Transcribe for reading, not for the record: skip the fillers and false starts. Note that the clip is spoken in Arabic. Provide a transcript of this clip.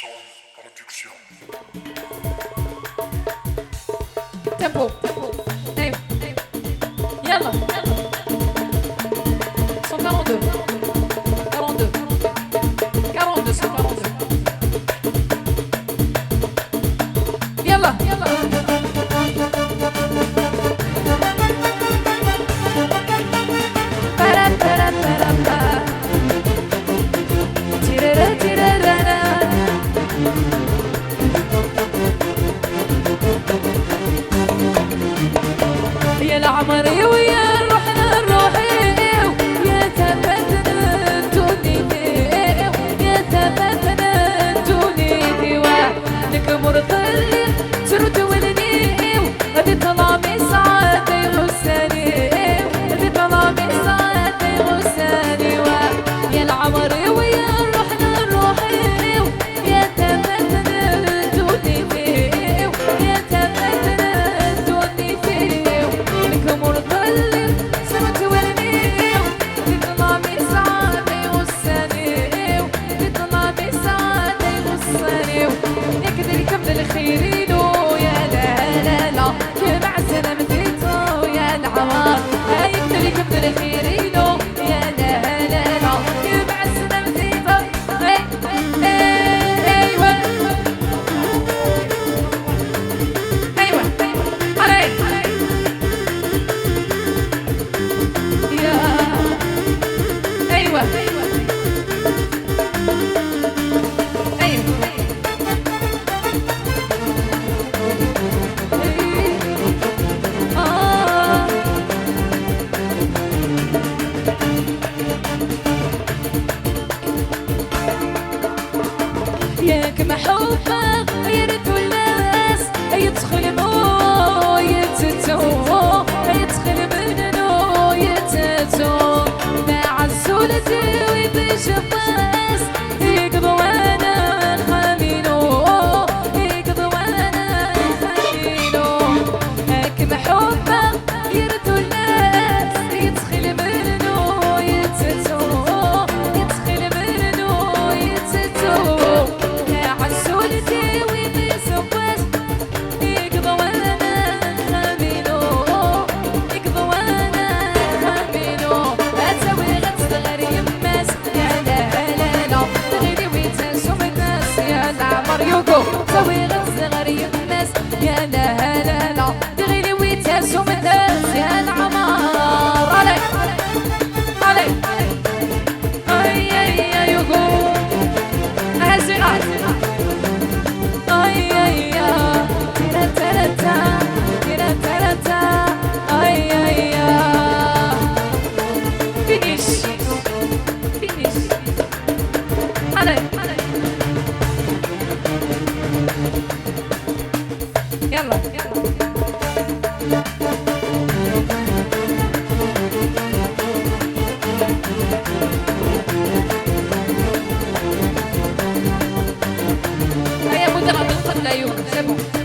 Son production. Tempo. Hey. Yalla. 142. 42. 42, 142. Yalla. يا العمري ويا روحنا الروحي يا تفتنا الدنيا يا تفتنا الدنيا لك مرضي سرت ولدي هذه طلامي سعادة غساني هذه طلامي سعادة غساني يا العمري ويا روحنا الروحي يا تفتنا الدنيا يا تفتنا الدنيا لك مرضي سرت ولدي هذه طلامي سعادة غساني هذه طلامي سعادة غساني يقدر يكمل الخيرين ويا لا لا لا كمع سلامتيتو يا العوار يقدر يكمل الخيرين ويا لا لا لا كمع سلامتيتو ايوه ايوه علي يا ايوه ايوه ياك محبة يرد الناس يدخل مو يتتو يدخل منو يتتو مع الزولة ويبيش الطاس يقضوا انا خامينو يقضوا انا خامينو ياك محبة يرد الناس يدخل منو يتتو يدخل منو يتتو سوي غز غريب الناس يا لا لا لا تغيلي ويتهزوا من الناس يا العمار علي علي اي اي اي يقول هزي اي اي يا تيرا تيرا تا تيرا تيرا تا اي اي يا فينيش فينيش علي يلا هيا مدرب القتلى يوم سبوا